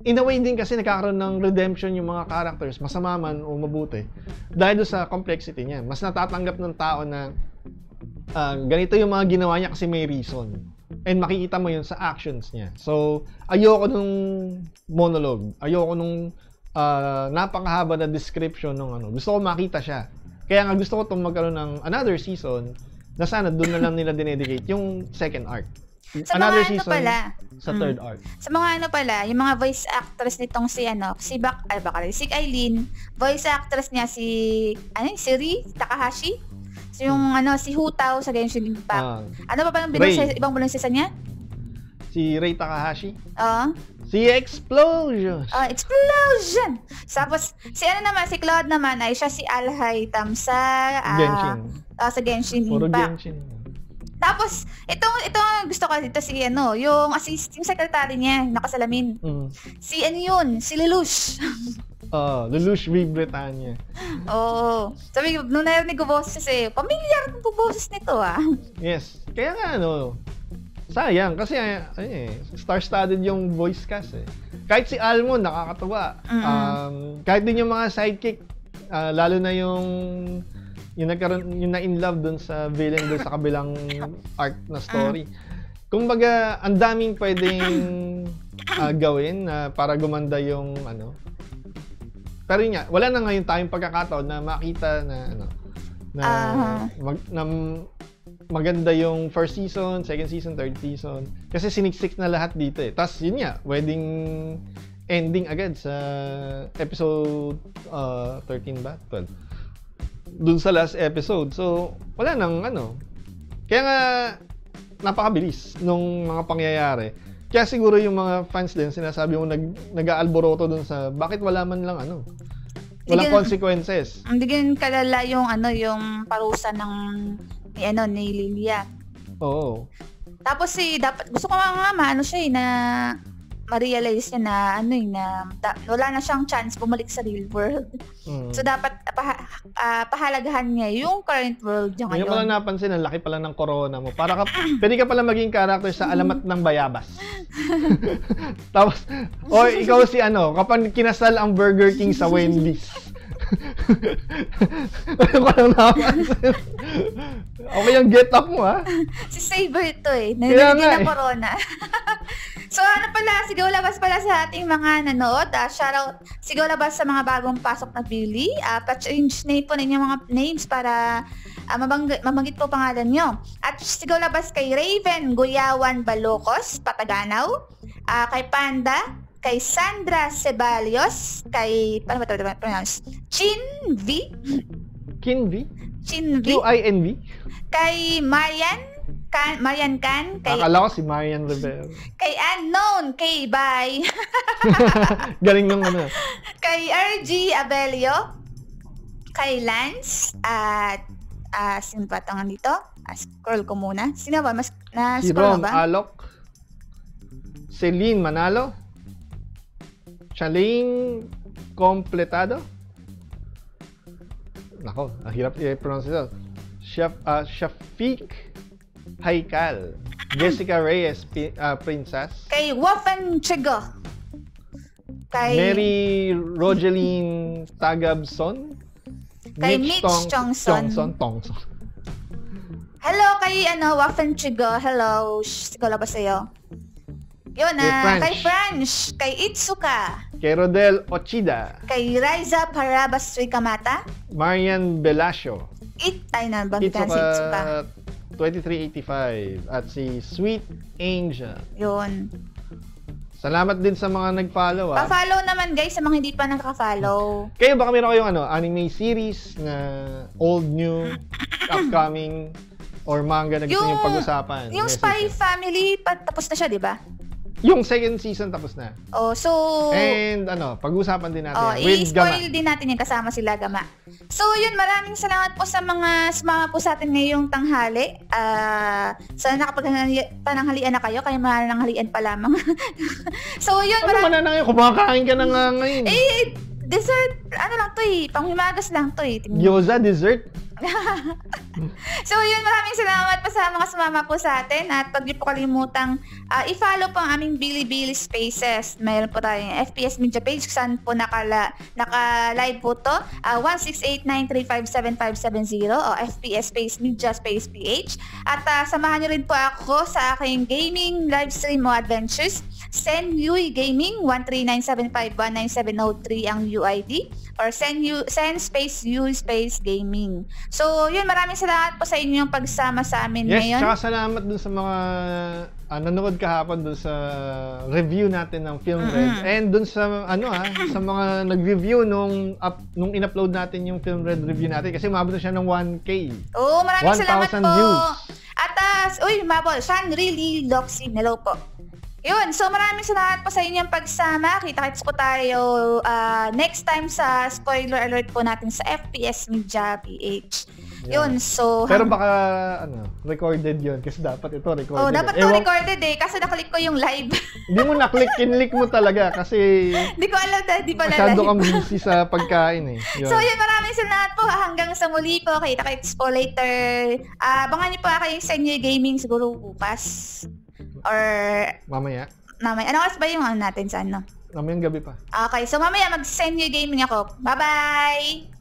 [SPEAKER 2] in a way din kasi nagkakaroon ng redemption yung mga characters, masama man o mabuti. Dahil sa complexity niya. Mas natatanggap ng tao na ganito yung mga ginawa niya kasi may reason. And makikita mo yun sa actions niya. So, ayoko nung monologue. Ayoko nung napakahaba na description ng Gusto ko makita siya. Kaya nga gusto ko itong magkaroon ng another season na sana doon na lang nila dinedicate yung second arc. Another season sa third arc.
[SPEAKER 3] Sa mga yung mga voice actress nitong si Eileen, voice actress niya si Ri Takahashi. So yung si Hutao sa Genshin Impact. Ano pa bang ibang bulong niya?
[SPEAKER 2] Si Rei Takahashi?
[SPEAKER 3] Oo.
[SPEAKER 2] Si Explosion!
[SPEAKER 3] Explosion! Tapos, si Claude naman ay siya si Alhaitam sa
[SPEAKER 2] Genshin.
[SPEAKER 3] Sa Genshin
[SPEAKER 2] Puro
[SPEAKER 3] Impact.
[SPEAKER 2] Genshin.
[SPEAKER 3] Tapos, ito gusto ko dito si yung yung secretary niya, nakasalamin. Si Si Lelouch.
[SPEAKER 2] Lelouch V. Britannia.
[SPEAKER 3] Oo. Sabi, nung narinig ko boses pamilyar ng boses nito
[SPEAKER 2] Yes. Kaya nga sayang kasi star-studded yung voice cast Kahit si Almond nakakatuwa. Kahit din yung mga sidekick, lalo na yung na in love dun sa villain dun sa kabilang arc na story. Kumbaga, ang daming pwedeng gawin para gumanda yung Pero yun nga, wala na ngayon tayong pagkakataon na makita na maganda yung first season, second season, third season. Kasi siniksik na lahat dito Tapos yun nga, wedding ending agad sa episode 13 ba? 12. Dun sa last episode. So, wala nang Kaya nga, napakabilis nung mga pangyayari. Kaya siguro yung mga fans din, sinasabi mo nag-aalboroto dun sa bakit wala man lang walang consequences.
[SPEAKER 3] Hindi ganun kalala yung yung parusa ng ni Lilia.
[SPEAKER 2] Oo.
[SPEAKER 3] Tapos dapat gusto ko nga maano siya na ma-realize niya na wala na siyang chance bumalik sa real world. So dapat pahalagahan niya yung current world niya
[SPEAKER 2] Ngayon
[SPEAKER 3] ngayon.
[SPEAKER 2] ko lang napansin, ang laki pala ng corona mo. Pwede ka pala maging character sa Alamat ng Bayabas. Tapos, ikaw si kapag kinasal ang Burger King sa Wendy's. Ano ko lang napansin. Okay yung get up mo, ha?
[SPEAKER 3] Si Saber ito
[SPEAKER 2] Kaya
[SPEAKER 3] narinig
[SPEAKER 2] nga
[SPEAKER 3] na corona. So sigaw labas pala sa ating mga nanood. Shoutout, sigaw labas sa mga bagong pasok na Billy. Pa-change name po ninyo mga names para mabanggit po pangalan nyo. At sigaw labas kay Raven Guyawan Balocos, Pataganaw. Kay Panda, kay Sandra Ceballos, kay, paano ba ito pronounce? Chin V.
[SPEAKER 2] Kinvi?
[SPEAKER 3] Chin V.
[SPEAKER 2] QINV?
[SPEAKER 3] Kay Marian Can, kay
[SPEAKER 2] Akala ko si Marian Rivera.
[SPEAKER 3] kay Unknown, kay Bye.
[SPEAKER 2] Galing nung
[SPEAKER 3] Kay RG Abelio, kay Lance, at sino pa tangan dito? Scroll ko muna. Sino ba?
[SPEAKER 2] Si
[SPEAKER 3] Scroll
[SPEAKER 2] Rom
[SPEAKER 3] ba?
[SPEAKER 2] Alok, Celine Manalo, Charlene Completado. Nako, ang hirap i-pronounce ito. Shafiq Haikal, Jessica Reyes Princess,
[SPEAKER 3] Kay Waffen Chigo. Kay
[SPEAKER 2] Mary Rogeline Tagabson,
[SPEAKER 3] Kay Mitch Chongson.
[SPEAKER 2] Tongson.
[SPEAKER 3] Hello kay Waffen Chigo. Hello. Siguro ba sa'yo? Yun kay French, kay Itsuka,
[SPEAKER 2] Kay Rodel Ochida,
[SPEAKER 3] kay Riza Parabas Rikamata,
[SPEAKER 2] Marian Velasio,
[SPEAKER 3] banggitan si Itsuka.
[SPEAKER 2] 2385 at si Sweet Angel.
[SPEAKER 3] Yun.
[SPEAKER 2] Salamat din sa mga nag-follow.
[SPEAKER 3] Pa-follow naman guys sa mga hindi pa nakaka-follow.
[SPEAKER 2] Kayo baka meron kayong anime series na old, new, upcoming, or manga na gusto niyong pag-usapan?
[SPEAKER 3] Yung Spy Family, tapos na siya, di ba?
[SPEAKER 2] Yung second season tapos na.
[SPEAKER 3] So...
[SPEAKER 2] And pag-usapan din natin with
[SPEAKER 3] i-spoil
[SPEAKER 2] Gama.
[SPEAKER 3] din natin yung kasama sila Gama. So yun, maraming salamat po sa mga sumama po sa atin ngayong tanghali. Sana nakapagpananghalian na kayo, kaya mananghalian pa lamang. So yun,
[SPEAKER 2] Mananangin? Kumakain ka na nga ngayon.
[SPEAKER 3] Dessert, lang to panghimagas lang to
[SPEAKER 2] Gyoza dessert?
[SPEAKER 3] So yun, maraming salamat pa sa mga sumama po sa atin at pag di po kalimutang i-follow po ang aming Bilibili Spaces. Mayroon po tayong FPS Media page kung saan po naka-live po to 16893575570 o FPS Space Media Space PH. At samahan nyo rin po ako sa aking gaming live stream o adventures. Send Yui Gaming 139751970 ang UID or send space Yui space gaming. So, yun, maraming salamat po sa inyong pagsama sa amin ngayon.
[SPEAKER 2] Yes, tsaka salamat dun sa mga nanonood kahapon dun sa review natin ng Film Red. And dun sa sa mga nag-review nung in-upload natin yung Film Red review natin kasi umabot na siya ng 1K.
[SPEAKER 3] Oo, maraming salamat po.
[SPEAKER 2] views.
[SPEAKER 3] At mabol, Sean really Loxin. Hello po. Yun, so maraming salamat po sa inyong pagsama. Kita-kits po tayo next time sa spoiler alert po natin sa FPS Media PH. Yun, so...
[SPEAKER 2] Pero baka, recorded yun kasi dapat ito recorded.
[SPEAKER 3] Oh, dapat ito recorded kasi nakalik ko yung live.
[SPEAKER 2] Hindi mo naklik, kinlik mo talaga kasi...
[SPEAKER 3] Hindi ko alam di pala live.
[SPEAKER 2] Masyado kang busy sa pagkain Yun.
[SPEAKER 3] So yun, maraming salamat po. Hanggang sa muli po. Kita-kits po later. Abangan niyo po kayong Senyo Gaming siguro bukas. Or...
[SPEAKER 2] Mamaya.
[SPEAKER 3] Ano oras ba yung natin sa ano?
[SPEAKER 2] Mamayang gabi pa.
[SPEAKER 3] Okay, so mamaya mag-Senyo Gaming ako. Bye-bye!